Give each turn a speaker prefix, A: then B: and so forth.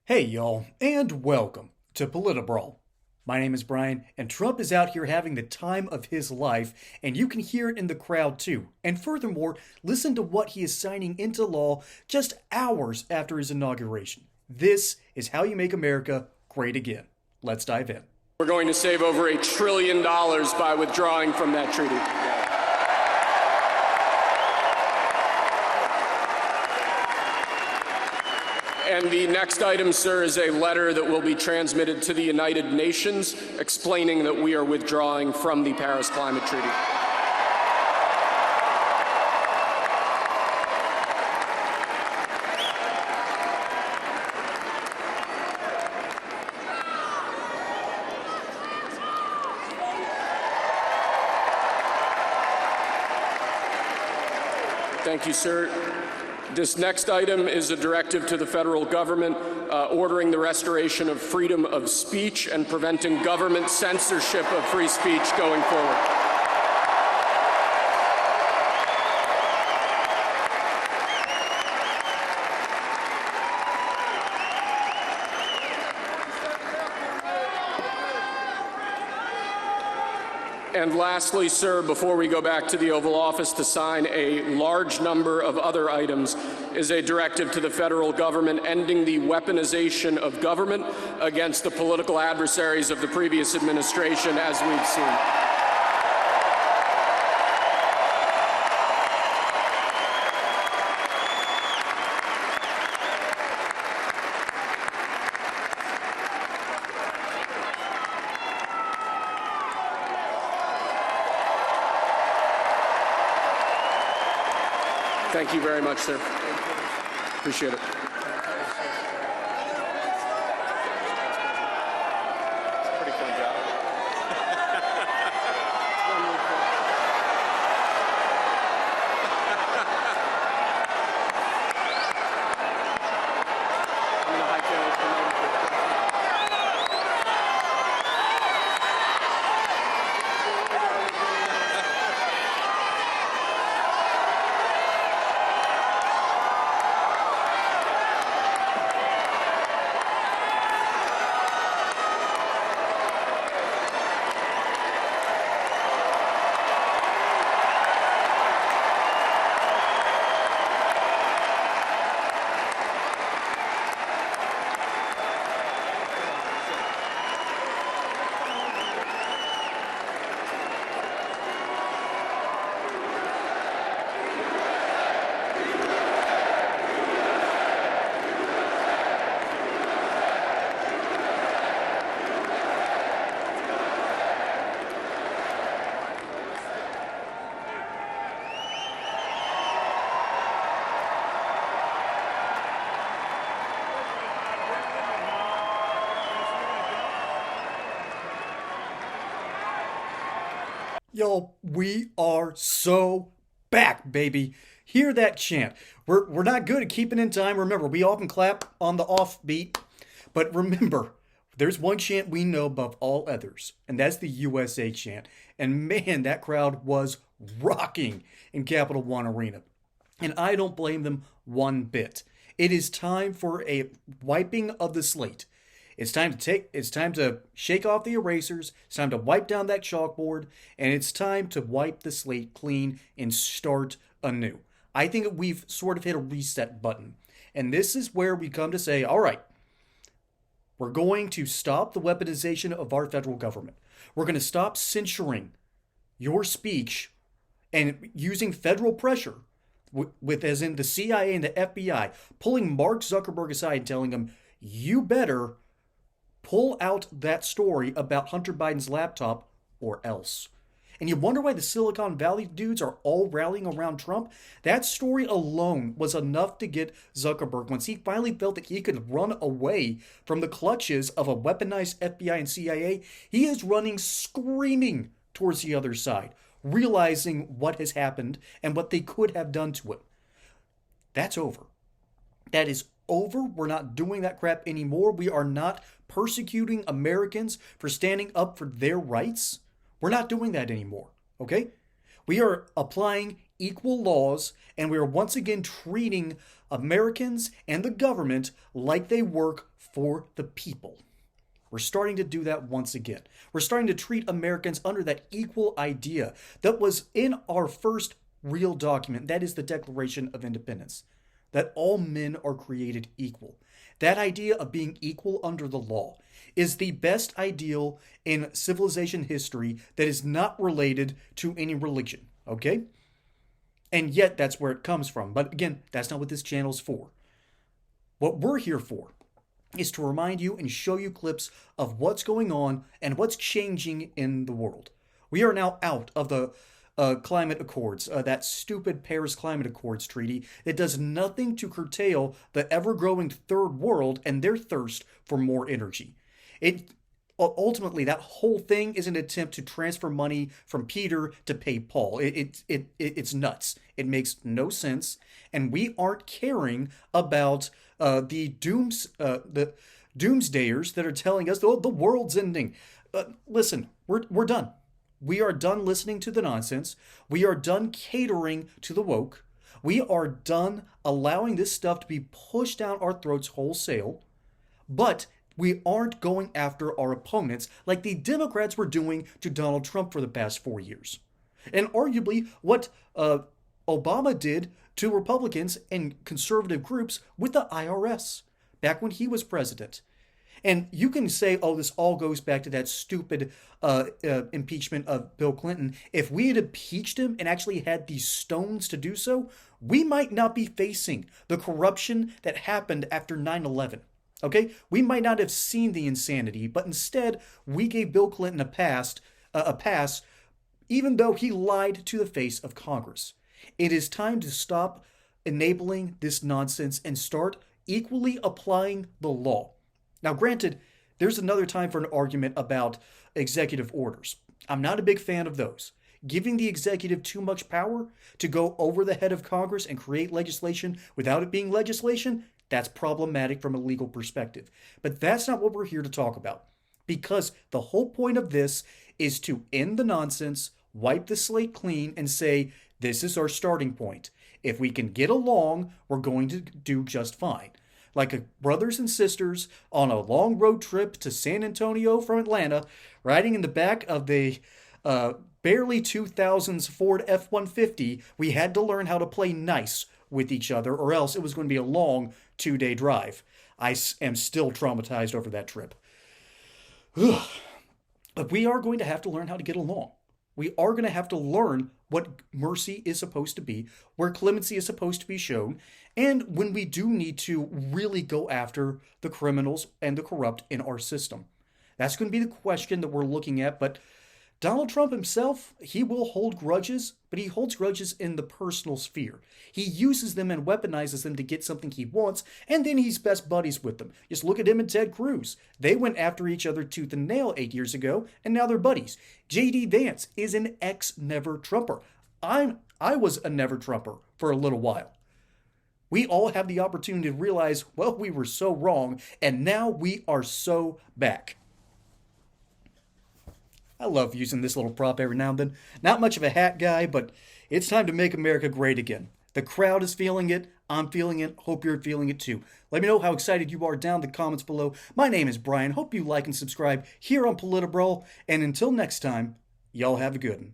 A: Hey, y'all, and welcome to Politibrawl. My name is Brian, and Trump is out here having the time of his life, and you can hear it in the crowd too. And furthermore, listen to what he is signing into law just hours after his inauguration. This is how you make America great again. Let's dive in.
B: We're going to save over $1 trillion by withdrawing from that treaty. And the next item, sir, is a letter that will be transmitted to the United Nations explaining that we are withdrawing from the Paris Climate Treaty. Thank you, sir. This next item is a directive to the federal government ordering the restoration of freedom of speech and preventing government censorship of free speech going forward. And lastly, sir, before we go back to the Oval Office to sign a large number of other items, is a directive to the federal government ending the weaponization of government against the political adversaries of the previous administration, as we've seen. Thank you very much, sir. Appreciate it. Pretty fun job.
A: Yo, we are so back, baby. Hear that chant. We're not good at keeping in time. Remember, we often clap on the offbeat. But remember, there's one chant we know above all others, and that's the USA chant. And man, that crowd was rocking in Capital One Arena. And I don't blame them one bit. It is time for a wiping of the slate. It's time to shake off the erasers. It's time to wipe down that chalkboard, and it's time to wipe the slate clean and start anew. I think we've sort of hit a reset button. And this is where we come to say, all right, we're going to stop the weaponization of our federal government. We're going to stop censoring your speech and using federal pressure with as in the CIA and the FBI, pulling Mark Zuckerberg aside and telling him, you better pull out that story about Hunter Biden's laptop or else. And you wonder why the Silicon Valley dudes are all rallying around Trump? That story alone was enough to get Zuckerberg, once he finally felt that he could run away from the clutches of a weaponized FBI and CIA, he is running screaming towards the other side, realizing what has happened and what they could have done to him. That's over. That is over. We're not doing that crap anymore. We are not persecuting Americans for standing up for their rights. We're not doing that anymore, okay? We are applying equal laws, and we are once again treating Americans and the government like they work for the people. We're starting to do that once again. We're starting to treat Americans under that equal idea that was in our first real document, that is the Declaration of Independence, that all men are created equal. That idea of being equal under the law is the best ideal in civilization history that is not related to any religion, okay? And yet that's where it comes from. But again, that's not what this channel's for. What we're here for is to remind you and show you clips of what's going on and what's changing in the world. We are now out of the climate accords, that stupid Paris Climate Accords treaty that does nothing to curtail the ever-growing third world and their thirst for more energy. Ultimately, that whole thing is an attempt to transfer money from Peter to pay Paul. It's nuts. It makes no sense, and we aren't caring about the doomsdayers that are telling us, oh, the world's ending. Listen, we're done. We are done listening to the nonsense. We are done catering to the woke. We are done allowing this stuff to be pushed down our throats wholesale. But we aren't going after our opponents like the Democrats were doing to Donald Trump for the past 4 years. And arguably what Obama did to Republicans and conservative groups with the IRS back when he was president. And you can say, oh, this all goes back to that stupid impeachment of Bill Clinton. If we had impeached him and actually had the stones to do so, we might not be facing the corruption that happened after 9/11. Okay? We might not have seen the insanity, but instead, we gave Bill Clinton a pass, even though he lied to the face of Congress. It is time to stop enabling this nonsense and start equally applying the law. Now, granted, there's another time for an argument about executive orders. I'm not a big fan of those. Giving the executive too much power to go over the head of Congress and create legislation without it being legislation, that's problematic from a legal perspective. But that's not what we're here to talk about. Because the whole point of this is to end the nonsense, wipe the slate clean, and say, this is our starting point. If we can get along, we're going to do just fine. Like brothers and sisters on a long road trip to San Antonio from Atlanta, riding in the back of the barely 2000s Ford F-150, we had to learn how to play nice with each other, or else it was going to be a long 2-day drive. I am still traumatized over that trip. But we are going to have to learn how to get along. We are going to have to learn what mercy is supposed to be, where clemency is supposed to be shown, and when we do need to really go after the criminals and the corrupt in our system. That's going to be the question that we're looking at, but Donald Trump himself, he will hold grudges, but he holds grudges in the personal sphere. He uses them and weaponizes them to get something he wants, and then he's best buddies with them. Just look at him and Ted Cruz. They went after each other tooth and nail 8 years ago, and now they're buddies. J.D. Vance is an ex-never-Trumper. I was a never-Trumper for a little while. We all have the opportunity to realize, well, we were so wrong, and now we are so back. I love using this little prop every now and then. Not much of a hat guy, but it's time to make America great again. The crowd is feeling it. I'm feeling it. Hope you're feeling it too. Let me know how excited you are down in the comments below. My name is Brian. Hope you like and subscribe here on Politibrawl. And until next time, y'all have a good one.